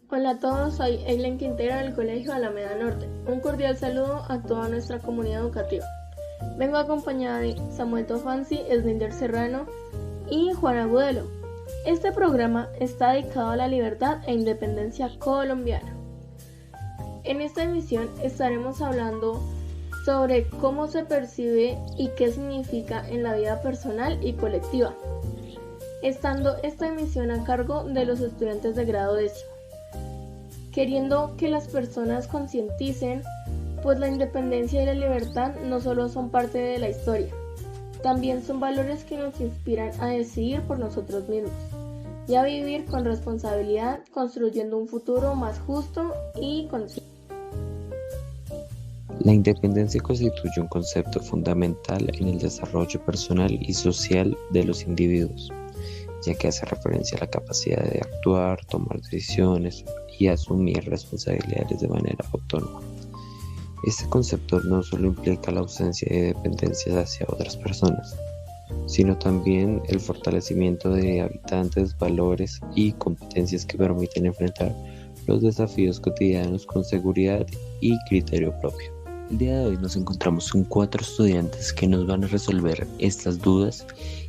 Hola a todos, soy Eileen Quintero del Colegio Alameda Norte. Un cordial saludo a toda nuestra comunidad educativa. Vengo acompañada de Samuel Tofansi, Eslinder Serrano y Juan Agudelo. Este programa está dedicado a la libertad e independencia colombiana. En esta emisión estaremos hablando sobre cómo se percibe y qué significa en la vida personal y colectiva, estando esta emisión a cargo de los estudiantes de grado décimo, queriendo que las personas concienticen, pues la independencia y la libertad no solo son parte de la historia, también son valores que nos inspiran a decidir por nosotros mismos y a vivir con responsabilidad, construyendo un futuro más justo y consciente. La independencia constituye un concepto fundamental en el desarrollo personal y social de los individuos, ya que hace referencia a la capacidad de actuar, tomar decisiones y asumir responsabilidades de manera autónoma. Este concepto no solo implica la ausencia de dependencias hacia otras personas, sino también el fortalecimiento de habitantes, valores y competencias que permiten enfrentar los desafíos cotidianos con seguridad y criterio propio. El día de hoy nos encontramos con 4 estudiantes que nos van a resolver estas dudas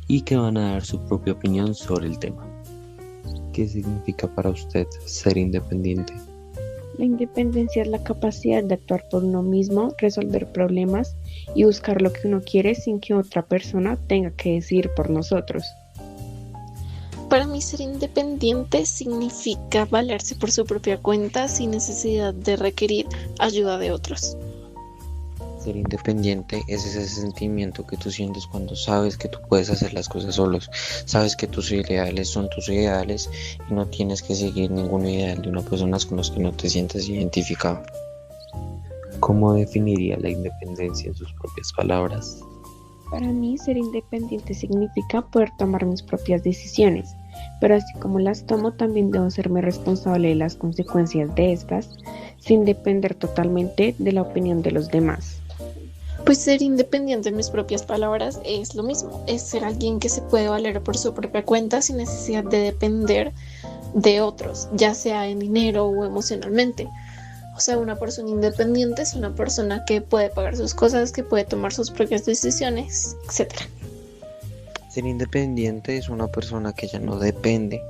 y que van a dar su propia opinión sobre el tema. ¿Qué significa para usted ser independiente? La independencia es la capacidad de actuar por uno mismo, resolver problemas y buscar lo que uno quiere sin que otra persona tenga que decidir por nosotros. Para mí ser independiente significa valerse por su propia cuenta sin necesidad de requerir ayuda de otros. Ser independiente es ese sentimiento que tú sientes cuando sabes que tú puedes hacer las cosas solos, sabes que tus ideales son tus ideales y no tienes que seguir ningún ideal de una persona con los que no te sientes identificado. ¿Cómo definiría la independencia en sus propias palabras? Para mí, ser independiente significa poder tomar mis propias decisiones, pero así como las tomo, también debo serme responsable de las consecuencias de estas, sin depender totalmente de la opinión de los demás. Pues ser independiente en mis propias palabras es lo mismo, es ser alguien que se puede valer por su propia cuenta sin necesidad de depender de otros, ya sea en dinero o emocionalmente. O sea, una persona independiente es una persona que puede pagar sus cosas, que puede tomar sus propias decisiones, etc. Ser independiente es una persona que ya no depende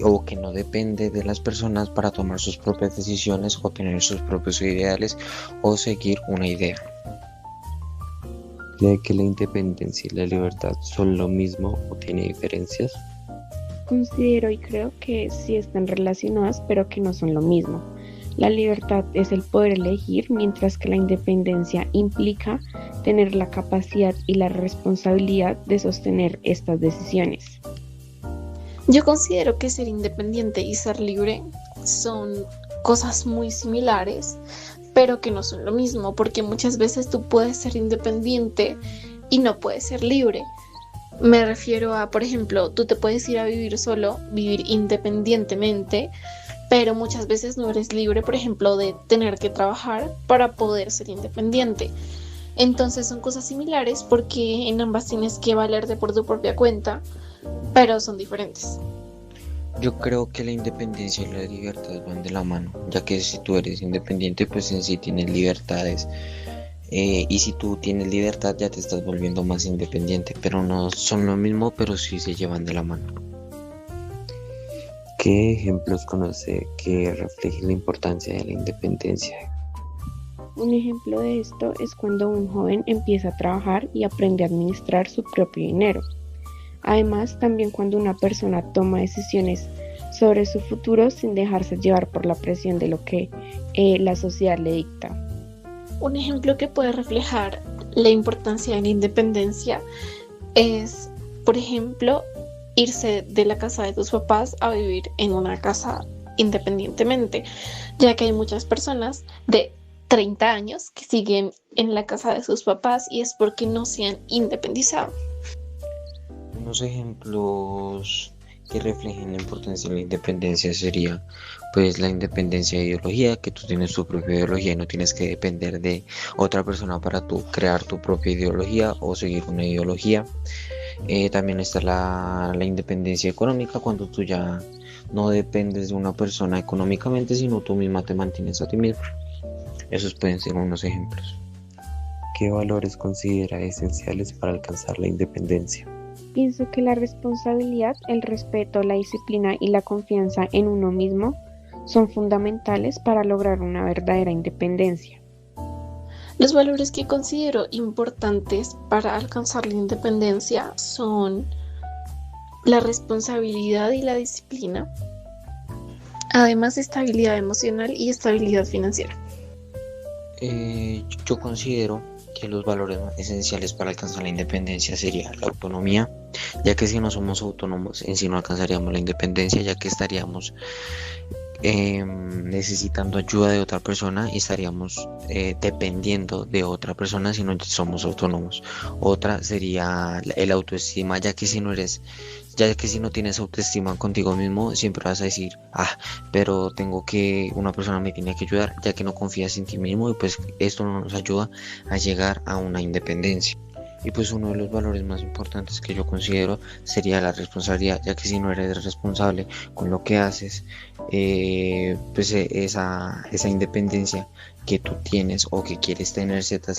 o que no depende de las personas para tomar sus propias decisiones o tener sus propios ideales o seguir una idea. ¿Cree que la independencia y la libertad son lo mismo o tiene diferencias? Considero y creo que sí están relacionadas, pero que no son lo mismo. La libertad es el poder elegir, mientras que la independencia implica tener la capacidad y la responsabilidad de sostener estas decisiones. Yo considero que ser independiente y ser libre son cosas muy similares, pero que no son lo mismo, porque muchas veces tú puedes ser independiente y no puedes ser libre. Me refiero a, por ejemplo, tú te puedes ir a vivir solo, vivir independientemente, pero muchas veces no eres libre, por ejemplo, de tener que trabajar para poder ser independiente. Entonces son cosas similares porque en ambas tienes que valerte por tu propia cuenta, pero son diferentes. Yo creo que la independencia y la libertad van de la mano, ya que si tú eres independiente, pues en sí tienes libertades. Y si tú tienes libertad, ya te estás volviendo más independiente, pero no son lo mismo, pero sí se llevan de la mano. ¿Qué ejemplos conoce que reflejen la importancia de la independencia? Un ejemplo de esto es cuando un joven empieza a trabajar y aprende a administrar su propio dinero. Además, también cuando una persona toma decisiones sobre su futuro sin dejarse llevar por la presión de lo que la sociedad le dicta. Un ejemplo que puede reflejar la importancia de la independencia es, por ejemplo, irse de la casa de tus papás a vivir en una casa independientemente, ya que hay muchas personas de 30 años que siguen en la casa de sus papás y es porque no se han independizado. Unos ejemplos que reflejen la importancia de la independencia sería pues la independencia de ideología, que tú tienes tu propia ideología y no tienes que depender de otra persona para tú crear tu propia ideología o seguir una ideología. También está la independencia económica, cuando tú ya no dependes de una persona económicamente, sino tú misma te mantienes a ti mismo. Esos pueden ser unos ejemplos. ¿Qué valores considera esenciales para alcanzar la independencia? Pienso que la responsabilidad, el respeto, la disciplina y la confianza en uno mismo son fundamentales para lograr una verdadera independencia. Los valores que considero importantes para alcanzar la independencia son la responsabilidad y la disciplina, además de estabilidad emocional y estabilidad financiera. Yo considero que los valores más esenciales para alcanzar la independencia sería la autonomía, ya que si no somos autónomos en sí no alcanzaríamos la independencia, ya que estaríamos necesitando ayuda de otra persona y estaríamos dependiendo de otra persona si no somos autónomos. Otra sería el autoestima, ya que si no tienes autoestima contigo mismo, siempre vas a decir, pero una persona me tiene que ayudar, ya que no confías en ti mismo, y pues esto no nos ayuda a llegar a una independencia. Y pues uno de los valores más importantes que yo considero sería la responsabilidad, ya que si no eres responsable con lo que haces, pues esa independencia que tú tienes o que quieres tener se te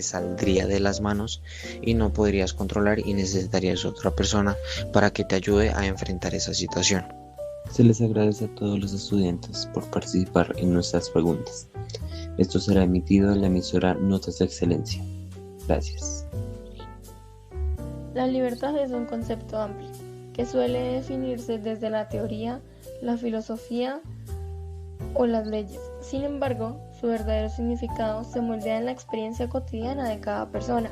saldría de las manos y no podrías controlar, y necesitarías otra persona para que te ayude a enfrentar esa situación. Se les agradece a todos los estudiantes por participar en nuestras preguntas. Esto será emitido en la emisora Notas de Excelencia. Gracias. La libertad es un concepto amplio que suele definirse desde la teoría, la filosofía o las leyes. Sin embargo, su verdadero significado se moldea en la experiencia cotidiana de cada persona.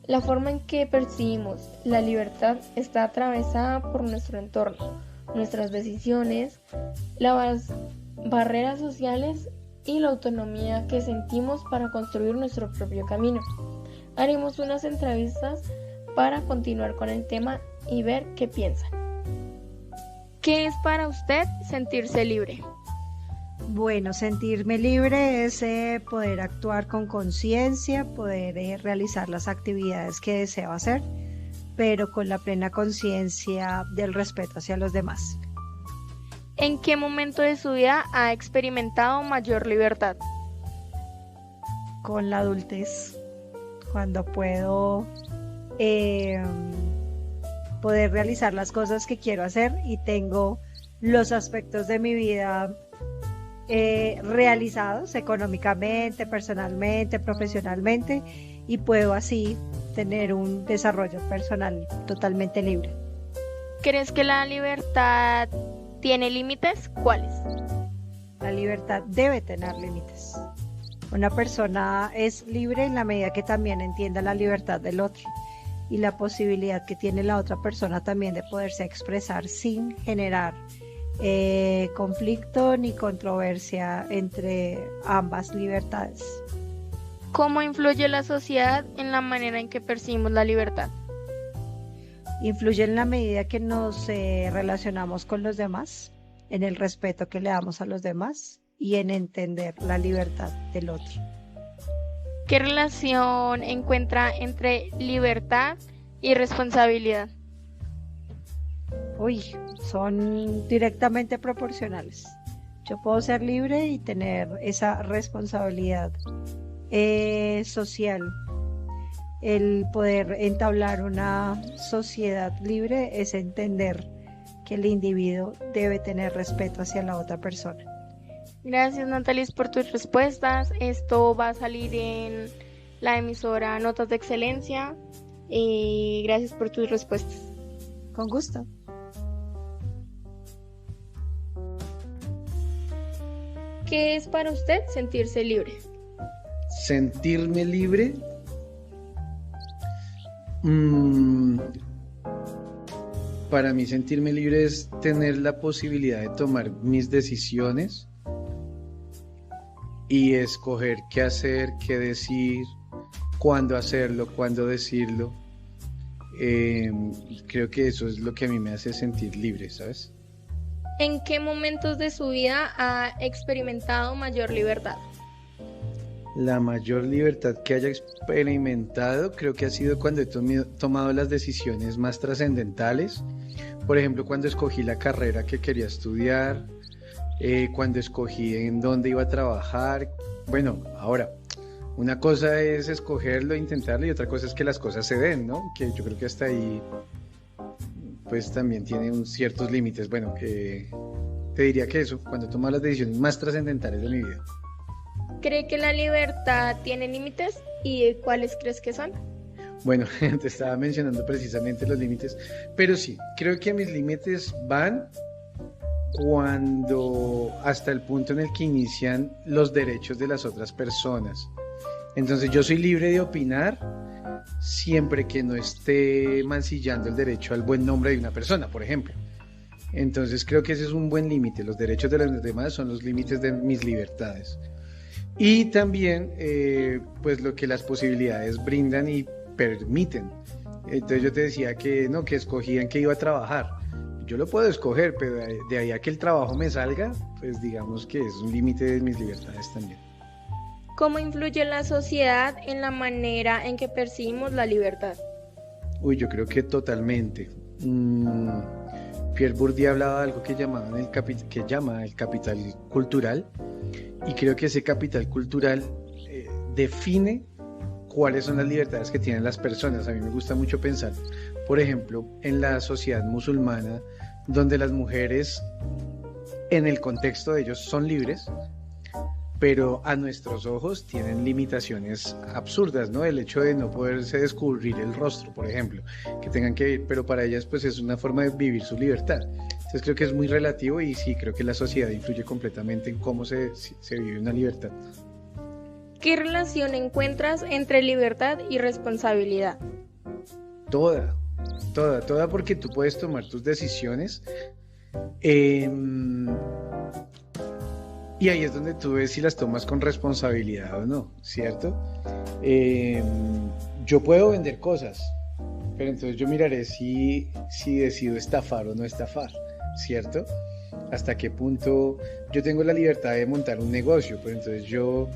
La forma en que percibimos la libertad está atravesada por nuestro entorno, nuestras decisiones, las barreras sociales y la autonomía que sentimos para construir nuestro propio camino. Haremos unas entrevistas para continuar con el tema y ver qué piensan. ¿Qué es para usted sentirse libre? Bueno, sentirme libre es poder actuar con conciencia, poder realizar las actividades que deseo hacer, pero con la plena conciencia del respeto hacia los demás. ¿En qué momento de su vida ha experimentado mayor libertad? Con la adultez, cuando puedo poder realizar las cosas que quiero hacer y tengo los aspectos de mi vida realizados económicamente, personalmente, profesionalmente, y puedo así tener un desarrollo personal totalmente libre. ¿Crees que la libertad tiene límites? ¿Cuáles? La libertad debe tener límites. Una persona es libre en la medida que también entienda la libertad del otro y la posibilidad que tiene la otra persona también de poderse expresar sin generar conflicto ni controversia entre ambas libertades. ¿Cómo influye la sociedad en la manera en que percibimos la libertad? Influye en la medida que nos relacionamos con los demás, en el respeto que le damos a los demás y en entender la libertad del otro. ¿Qué relación encuentra entre libertad y responsabilidad? Son directamente proporcionales. Yo puedo ser libre y tener esa responsabilidad social. El poder entablar una sociedad libre es entender que el individuo debe tener respeto hacia la otra persona. Gracias, Natalis, por tus respuestas. Esto va a salir en la emisora Notas de Excelencia y gracias por tus respuestas. Con gusto. ¿Qué es para usted sentirse libre? Sentirme libre, para mí sentirme libre es tener la posibilidad de tomar mis decisiones y escoger qué hacer, qué decir, cuándo hacerlo, cuándo decirlo. Creo que eso es lo que a mí me hace sentir libre, ¿sabes? ¿En qué momentos de su vida ha experimentado mayor libertad? La mayor libertad que haya experimentado creo que ha sido cuando he tomado las decisiones más trascendentales, Por ejemplo, cuando escogí la carrera que quería estudiar, cuando escogí en dónde iba a trabajar. Bueno, ahora, una cosa es escogerlo, intentarlo, y otra cosa es que las cosas se den, ¿no? Que yo creo que hasta ahí, pues también tiene ciertos límites. Bueno, te diría que eso, cuando tomo las decisiones más trascendentales de mi vida. ¿Cree que la libertad tiene límites y cuáles crees que son? Bueno, te estaba mencionando precisamente los límites, pero sí, creo que mis límites van cuando hasta el punto en el que inician los derechos de las otras personas. Entonces yo soy libre de opinar siempre que no esté mancillando el derecho al buen nombre de una persona, por ejemplo. Entonces creo que ese es un buen límite. Los derechos de los demás son los límites de mis libertades. Y también pues lo que las posibilidades brindan y permiten. Entonces yo te decía que no, que escogía en qué iba a trabajar. Yo lo puedo escoger, pero de ahí a que el trabajo me salga, pues digamos que es un límite de mis libertades también. ¿Cómo influye la sociedad en la manera en que percibimos la libertad? Uy, yo creo que totalmente. Pierre Bourdieu hablaba de algo que llama el capital cultural, y creo que ese capital cultural define cuáles son las libertades que tienen las personas. A mí me gusta mucho pensar, por ejemplo, en la sociedad musulmana, donde las mujeres, en el contexto de ellos, son libres, pero a nuestros ojos tienen limitaciones absurdas, ¿no? El hecho de no poderse descubrir el rostro, por ejemplo, que tengan que ir, pero para ellas pues es una forma de vivir su libertad. Entonces creo que es muy relativo, y sí, creo que la sociedad influye completamente en cómo se vive una libertad. ¿Qué relación encuentras entre libertad y responsabilidad? Toda, porque tú puedes tomar tus decisiones, y ahí es donde tú ves si las tomas con responsabilidad o no, ¿cierto? Yo puedo vender cosas, pero entonces yo miraré si decido estafar o no estafar, ¿cierto? Hasta qué punto yo tengo la libertad de montar un negocio, pero entonces yo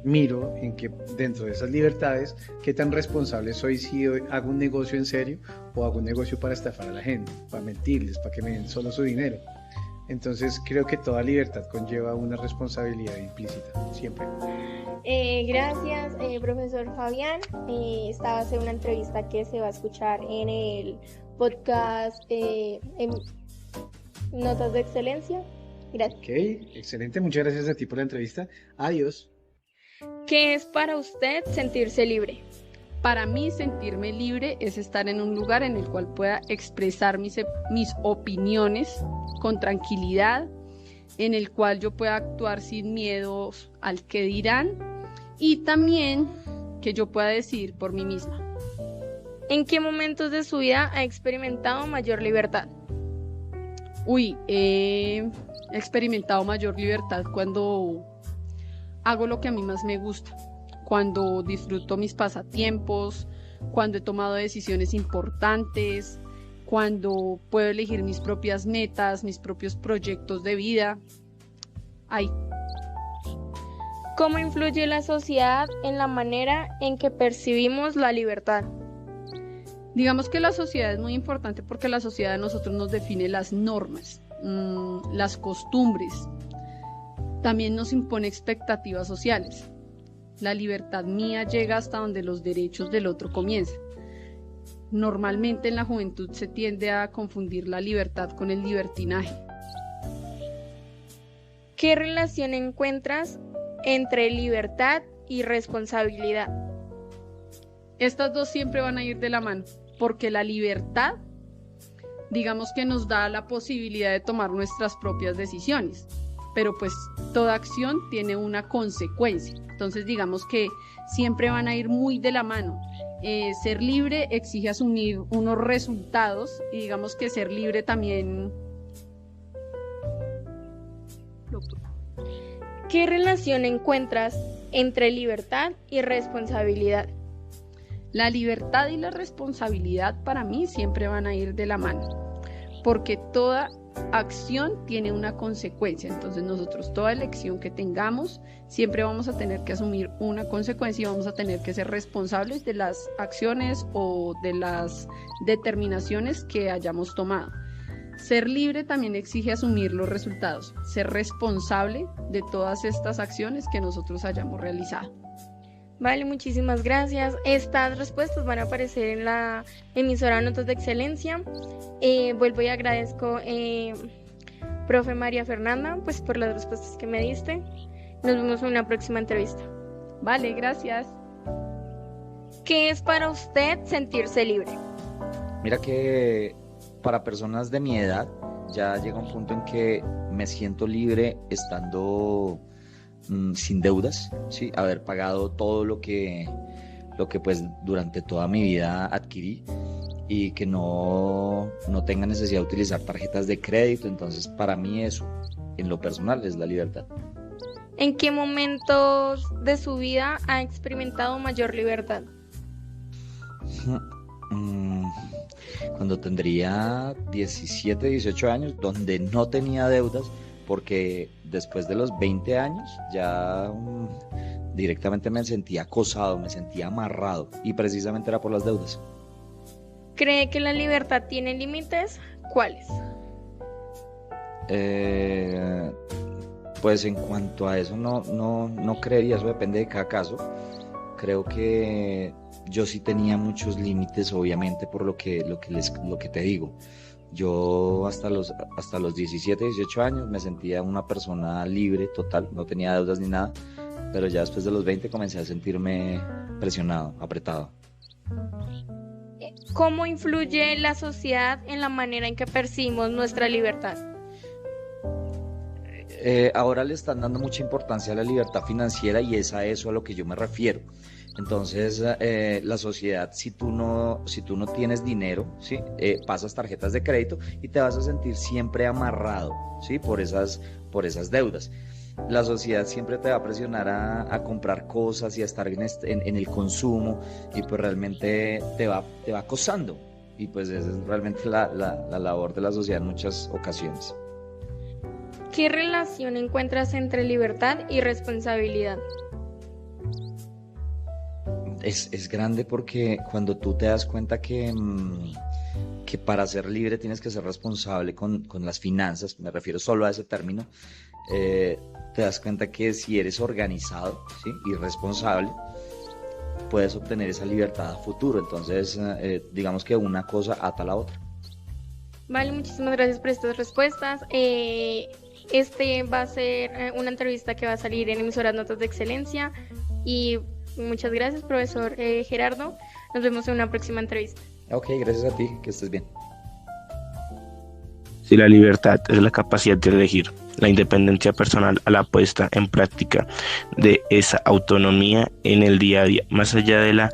miro en que dentro de esas libertades, qué tan responsable soy si hago un negocio en serio o hago un negocio para estafar a la gente, para mentirles, para que me den solo su dinero. Entonces creo que toda libertad conlleva una responsabilidad implícita, siempre. Gracias, profesor Fabián. Esta va a ser una entrevista que se va a escuchar en el podcast en Notas de Excelencia. Gracias. Ok, excelente. Muchas gracias a ti por la entrevista. Adiós. ¿Qué es para usted sentirse libre? Para mí, sentirme libre es estar en un lugar en el cual pueda expresar mis opiniones con tranquilidad, en el cual yo pueda actuar sin miedos al que dirán, y también que yo pueda decidir por mí misma. ¿En qué momentos de su vida ha experimentado mayor libertad? He experimentado mayor libertad cuando hago lo que a mí más me gusta, cuando disfruto mis pasatiempos, cuando he tomado decisiones importantes, cuando puedo elegir mis propias metas, mis propios proyectos de vida. Ahí. ¿Cómo influye la sociedad en la manera en que percibimos la libertad? Digamos que la sociedad es muy importante porque la sociedad a nosotros nos define las normas, las costumbres. También nos impone expectativas sociales. La libertad mía llega hasta donde los derechos del otro comienzan. Normalmente en la juventud se tiende a confundir la libertad con el libertinaje. ¿Qué relación encuentras entre libertad y responsabilidad? Estas dos siempre van a ir de la mano, porque la libertad, digamos que nos da la posibilidad de tomar nuestras propias decisiones, pero pues toda acción tiene una consecuencia. Entonces digamos que siempre van a ir muy de la mano. Ser libre exige asumir unos resultados, y digamos que ser libre también... ¿Qué relación encuentras entre libertad y responsabilidad? La libertad y la responsabilidad para mí siempre van a ir de la mano, porque toda acción tiene una consecuencia. Entonces nosotros, toda elección que tengamos, siempre vamos a tener que asumir una consecuencia y vamos a tener que ser responsables de las acciones o de las determinaciones que hayamos tomado. Ser libre también exige asumir los resultados, ser responsable de todas estas acciones que nosotros hayamos realizado. Vale, muchísimas gracias. Estas respuestas van a aparecer en la emisora Notas de Excelencia. Vuelvo y agradezco, profe María Fernanda, pues por las respuestas que me diste. Nos vemos en una próxima entrevista. Vale, gracias. ¿Qué es para usted sentirse libre? Mira que para personas de mi edad ya llega un punto en que me siento libre estando sin deudas, ¿sí? Haber pagado todo lo que pues durante toda mi vida adquirí y que no tenga necesidad de utilizar tarjetas de crédito. Entonces para mí eso, en lo personal, es la libertad. ¿En qué momentos de su vida ha experimentado mayor libertad? Cuando tendría 17, 18 años, donde no tenía deudas, porque después de los 20 años ya directamente me sentía acosado, me sentía amarrado, y precisamente era por las deudas. ¿Cree que la libertad tiene límites? ¿Cuáles? Pues en cuanto a eso no creería, eso depende de cada caso. Creo que yo sí tenía muchos límites, obviamente, por lo que te digo. Yo hasta los 17, 18 años me sentía una persona libre, total, no tenía deudas ni nada, pero ya después de los 20 comencé a sentirme presionado, apretado. ¿Cómo influye la sociedad en la manera en que percibimos nuestra libertad? Ahora le están dando mucha importancia a la libertad financiera y es a eso a lo que yo me refiero. Entonces, la sociedad, si tú no tienes dinero, ¿sí? Pasas tarjetas de crédito y te vas a sentir siempre amarrado, ¿sí? por esas deudas. La sociedad siempre te va a presionar a comprar cosas y a estar en el consumo, y pues realmente te va acosando, y pues esa es realmente la labor de la sociedad en muchas ocasiones. ¿Qué relación encuentras entre libertad y responsabilidad? Es grande, porque cuando tú te das cuenta que para ser libre tienes que ser responsable con las finanzas, me refiero solo a ese término, te das cuenta que si eres organizado, ¿sí? y responsable, puedes obtener esa libertad a futuro. Entonces, digamos que una cosa ata a la otra. Vale, muchísimas gracias por estas respuestas. Va a ser una entrevista que va a salir en emisoras Notas de Excelencia, y muchas gracias, profesor Gerardo. Nos vemos en una próxima entrevista. Ok, gracias a ti, que estés bien. Si la libertad es la capacidad de elegir, la independencia personal a la puesta en práctica de esa autonomía en el día a día, más allá de la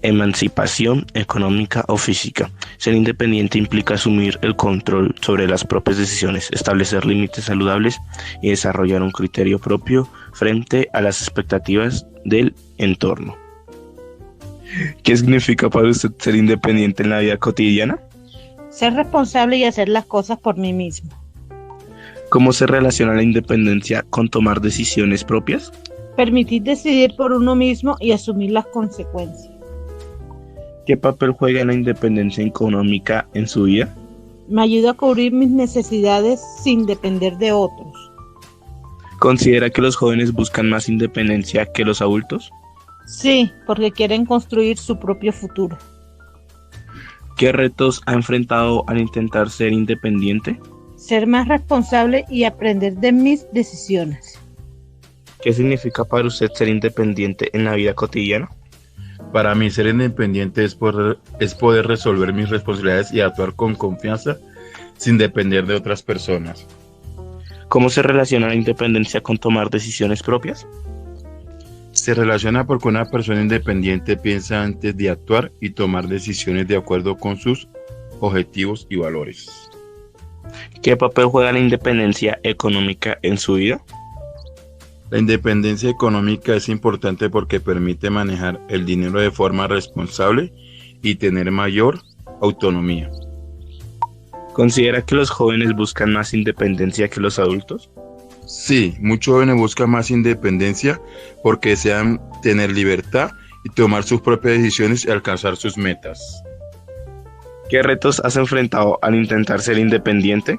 emancipación económica o física. Ser independiente implica asumir el control sobre las propias decisiones, establecer límites saludables y desarrollar un criterio propio frente a las expectativas del entorno. ¿Qué significa para usted ser independiente en la vida cotidiana? Ser responsable y hacer las cosas por mí mismo. ¿Cómo se relaciona la independencia con tomar decisiones propias? Permitir decidir por uno mismo y asumir las consecuencias. ¿Qué papel juega la independencia económica en su vida? Me ayuda a cubrir mis necesidades sin depender de otros. ¿Considera que los jóvenes buscan más independencia que los adultos? Sí, porque quieren construir su propio futuro. ¿Qué retos ha enfrentado al intentar ser independiente? Ser más responsable y aprender de mis decisiones. ¿Qué significa para usted ser independiente en la vida cotidiana? Para mí, ser independiente es poder resolver mis responsabilidades y actuar con confianza sin depender de otras personas. ¿Cómo se relaciona la independencia con tomar decisiones propias? Se relaciona porque una persona independiente piensa antes de actuar y tomar decisiones de acuerdo con sus objetivos y valores. ¿Qué papel juega la independencia económica en su vida? La independencia económica es importante porque permite manejar el dinero de forma responsable y tener mayor autonomía. ¿Considera que los jóvenes buscan más independencia que los adultos? Sí, muchos jóvenes buscan más independencia porque desean tener libertad y tomar sus propias decisiones y alcanzar sus metas. ¿Qué retos has enfrentado al intentar ser independiente?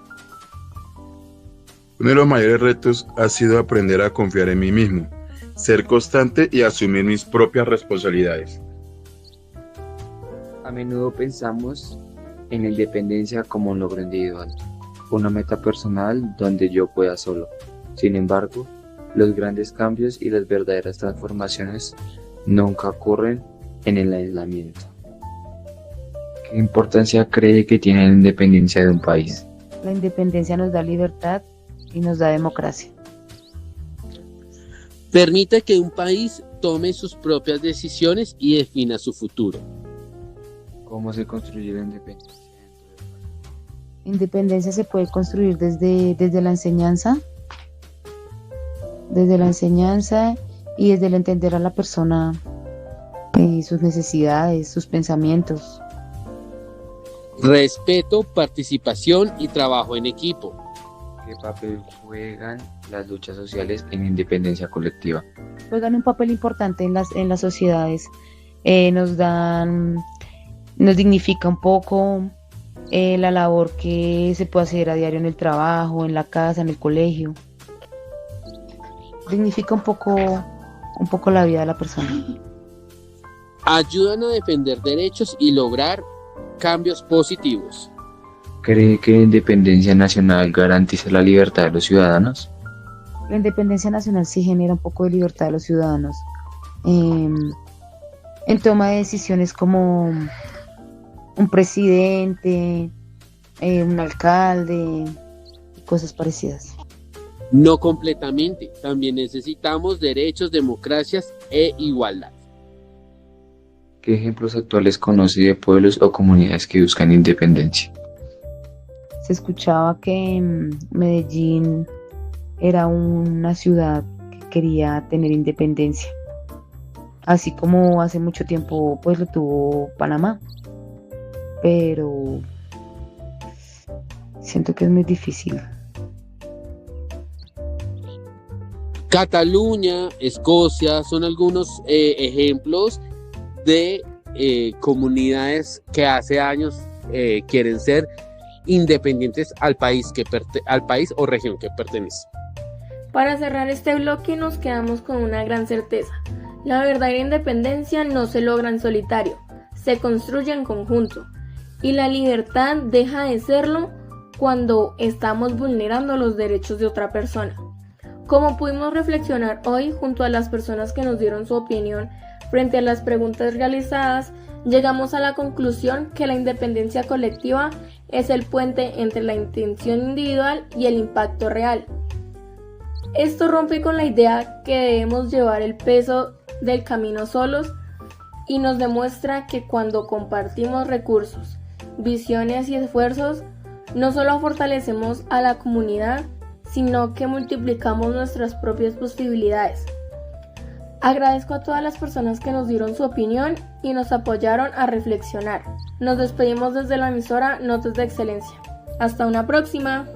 Uno de los mayores retos ha sido aprender a confiar en mí mismo, ser constante y asumir mis propias responsabilidades. A menudo pensamos en la independencia como un logro individual, una meta personal donde yo pueda solo. Sin embargo, los grandes cambios y las verdaderas transformaciones nunca ocurren en el aislamiento. ¿Qué importancia cree que tiene la independencia de un país? La independencia nos da libertad y nos da democracia. Permite que un país tome sus propias decisiones y defina su futuro. ¿Cómo se construye la independencia? Independencia se puede construir desde la enseñanza y desde el entender a la persona, sus necesidades, sus pensamientos. Respeto, participación y trabajo en equipo. ¿Qué papel juegan las luchas sociales en independencia colectiva? Juegan un papel importante en las sociedades. Nos dignifica un poco la labor que se puede hacer a diario en el trabajo, en la casa, en el colegio. Dignifica un poco la vida de la persona. Ayudan a defender derechos y lograr cambios positivos. ¿Cree que la independencia nacional garantiza la libertad de los ciudadanos? La independencia nacional sí genera un poco de libertad de los ciudadanos. En toma de decisiones como un presidente, un alcalde, cosas parecidas. No completamente, también necesitamos derechos, democracias e igualdad. ¿Qué ejemplos actuales conoce de pueblos o comunidades que buscan independencia? Se escuchaba que Medellín era una ciudad que quería tener independencia, así como hace mucho tiempo pues lo tuvo Panamá, pero siento que es muy difícil. Cataluña, Escocia son algunos ejemplos de comunidades que hace años quieren ser independientes al país o región que pertenece. Para cerrar este bloque nos quedamos con una gran certeza. La verdadera independencia no se logra en solitario, se construye en conjunto. Y la libertad deja de serlo cuando estamos vulnerando los derechos de otra persona. Como pudimos reflexionar hoy junto a las personas que nos dieron su opinión frente a las preguntas realizadas, llegamos a la conclusión que la independencia colectiva es el puente entre la intención individual y el impacto real. Esto rompe con la idea que debemos llevar el peso del camino solos y nos demuestra que cuando compartimos recursos, visiones y esfuerzos, no solo fortalecemos a la comunidad, sino que multiplicamos nuestras propias posibilidades. Agradezco a todas las personas que nos dieron su opinión y nos apoyaron a reflexionar. Nos despedimos desde la emisora Notas de Excelencia. Hasta una próxima.